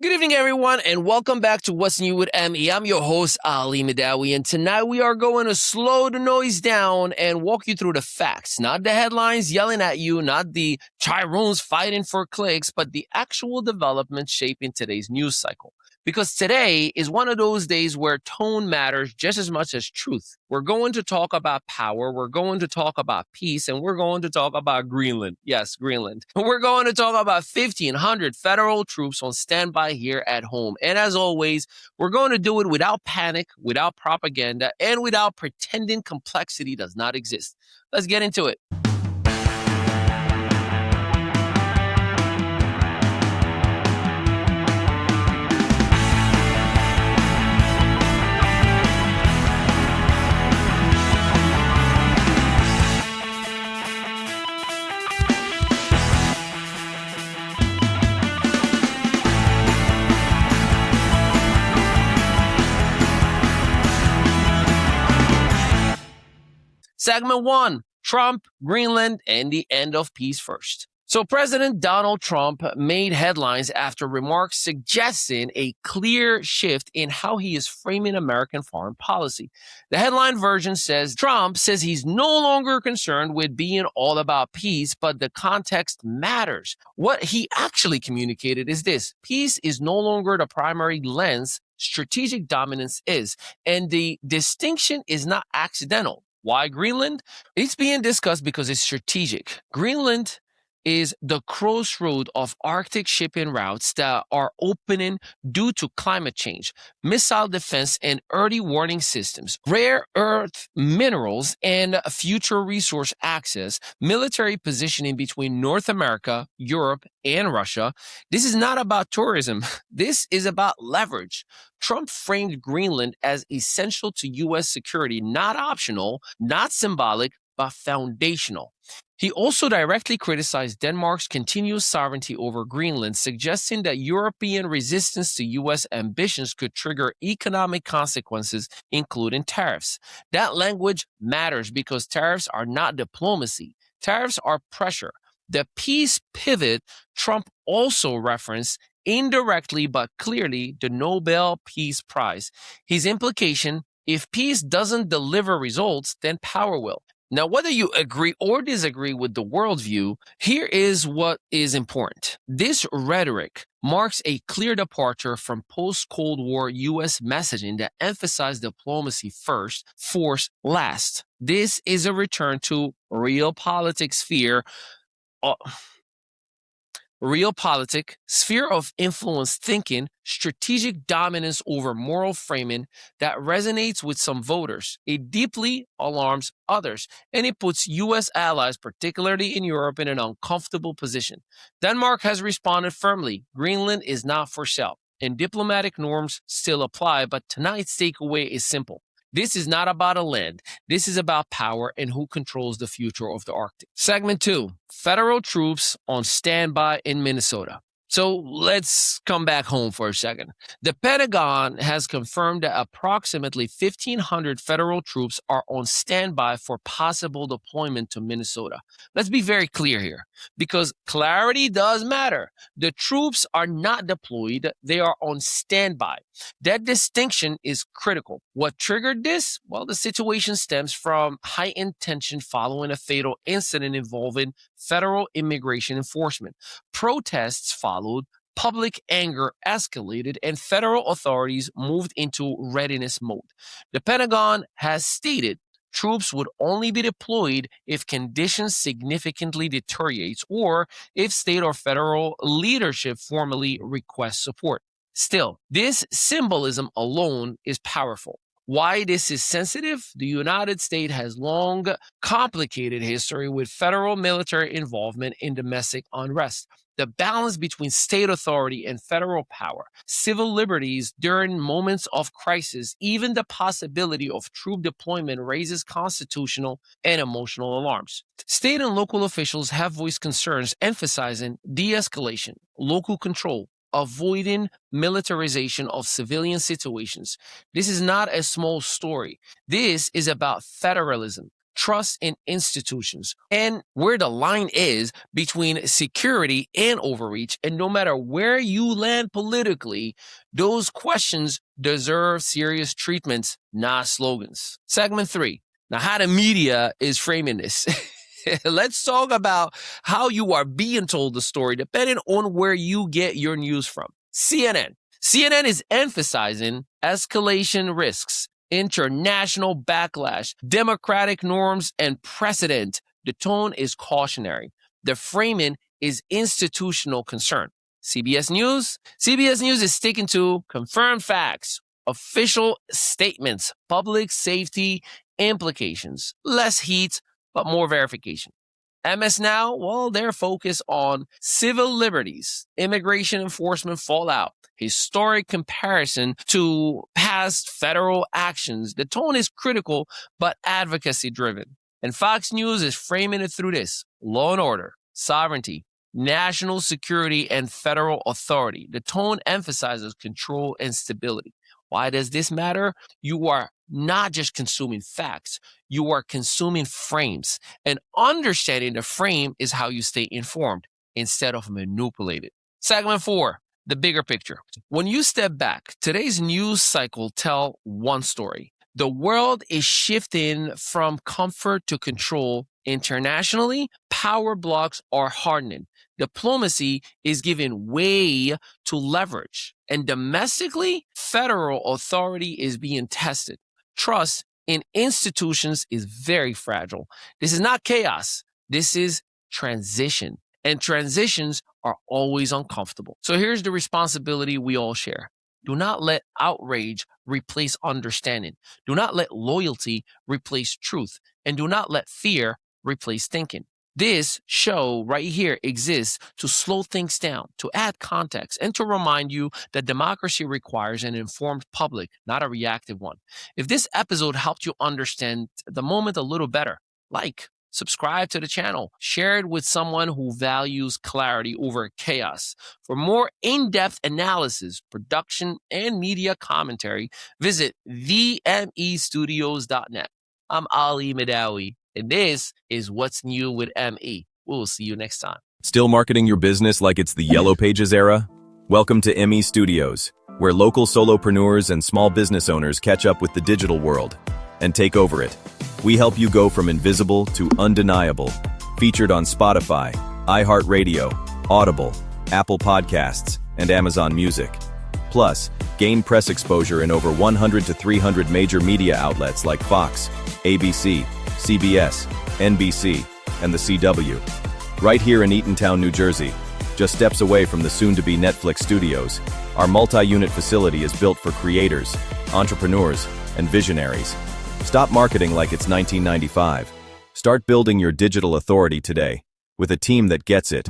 Good evening, everyone, and welcome back to What's New with ME. I'm your host, Ali Mehdaoui, and tonight we are going to slow the noise down and walk you through the facts, not the headlines yelling at you, not the Chiroons fighting for clicks, but the actual developments shaping today's news cycle. Because today is one of those days where tone matters just as much as truth. We're going to talk about power, we're going to talk about peace, and we're going to talk about Greenland. Yes, Greenland. We're going to talk about 1,500 federal troops on standby here at home. And as always, we're going to do it without panic, without propaganda, and without pretending complexity does not exist. Let's get into it. Segment 1, Trump, Greenland, and the end of peace first. So President Donald Trump made headlines after remarks suggesting a clear shift in how he is framing American foreign policy. The headline version says, Trump says he's no longer concerned with being all about peace, but the context matters. What he actually communicated is this: peace is no longer the primary lens, strategic dominance is, and the distinction is not accidental. Why Greenland? It's being discussed because it's strategic. Greenland is the crossroad of Arctic shipping routes that are opening due to climate change, missile defense and early warning systems, rare earth minerals and future resource access, military positioning between North America, Europe, and Russia. This is not about tourism. This is about leverage. Trump framed Greenland as essential to U.S. security, not optional, not symbolic, but foundational. He also directly criticized Denmark's continuous sovereignty over Greenland, suggesting that European resistance to U.S. ambitions could trigger economic consequences, including tariffs. That language matters because tariffs are not diplomacy. Tariffs are pressure. The peace pivot Trump also referenced indirectly but clearly the Nobel Peace Prize. His implication: if peace doesn't deliver results, then power will. Now, whether you agree or disagree with the worldview, here is what is important. This rhetoric marks a clear departure from post-Cold War U.S. messaging that emphasized diplomacy first, force last. This is a return to realpolitik sphere of influence thinking, strategic dominance over moral framing that resonates with some voters. It deeply alarms others, and it puts U.S. allies, particularly in Europe, in an uncomfortable position. Denmark has responded firmly. Greenland is not for sale, and diplomatic norms still apply, but tonight's takeaway is simple. This is not about a land. This is about power and who controls the future of the Arctic. Segment 2, federal troops on standby in Minnesota. So let's come back home for a second. The Pentagon has confirmed that approximately 1,500 federal troops are on standby for possible deployment to Minnesota. Let's be very clear here, because clarity does matter. The troops are not deployed, they are on standby. That distinction is critical. What triggered this? Well, the situation stems from heightened tension following a fatal incident involving federal immigration enforcement. Protests followed, public anger escalated, and federal authorities moved into readiness mode. The Pentagon has stated troops would only be deployed if conditions significantly deteriorate or if state or federal leadership formally requests support. Still, this symbolism alone is powerful. Why this is sensitive? The United States has long complicated history with federal military involvement in domestic unrest. The balance between state authority and federal power, civil liberties during moments of crisis, even the possibility of troop deployment raises constitutional and emotional alarms. State and local officials have voiced concerns emphasizing de-escalation, local control, avoiding militarization of civilian situations. This is not a small story. This is about federalism. trust in institutions, and where the line is between security and overreach. And no matter where you land politically, those questions deserve serious treatments, not slogans. Segment 3. Now, how the media is framing this. Let's talk about how you are being told the story, depending on where you get your news from. CNN. CNN is emphasizing escalation risks, international backlash, democratic norms, and precedent. The tone is cautionary. The framing is institutional concern. CBS News. CBS News is sticking to confirmed facts, official statements, public safety implications, less heat, but more verification. MS Now, well, they're focused on civil liberties, immigration enforcement fallout, historic comparison to past federal actions. The tone is critical, but advocacy driven. And Fox News is framing it through this: law and order, sovereignty, national security, and federal authority. The tone emphasizes control and stability. Why does this matter? You are not just consuming facts, you are consuming frames. And understanding the frame is how you stay informed instead of manipulated. Segment 4, the bigger picture. When you step back, today's news cycle tells one story. The world is shifting from comfort to control. Internationally, power blocks are hardening. Diplomacy is giving way to leverage. And domestically, federal authority is being tested. Trust in institutions is very fragile. This is not chaos. This is transition. And transitions are always uncomfortable. So here's the responsibility we all share. Do not let outrage replace understanding. Do not let loyalty replace truth. And do not let fear replace thinking. This show right here exists to slow things down, to add context, and to remind you that democracy requires an informed public, not a reactive one. If this episode helped you understand the moment a little better, subscribe to the channel, share it with someone who values clarity over chaos. For more in-depth analysis, production, and media commentary, visit themestudios.net. I'm Ali Mehdaoui, and this is What's New with ME. We'll see you next time. Still marketing your business like it's the Yellow Pages era? Welcome to ME Studios, where local solopreneurs and small business owners catch up with the digital world and take over it. We help you go from invisible to undeniable. Featured on Spotify, iHeartRadio, Audible, Apple Podcasts, and Amazon Music. Plus, gain press exposure in over 100 to 300 major media outlets like Fox, ABC, CBS, NBC, and the CW. Right here in Eatontown, New Jersey, just steps away from the soon-to-be Netflix studios, our multi-unit facility is built for creators, entrepreneurs, and visionaries. Stop marketing like it's 1995. Start building your digital authority today with a team that gets it.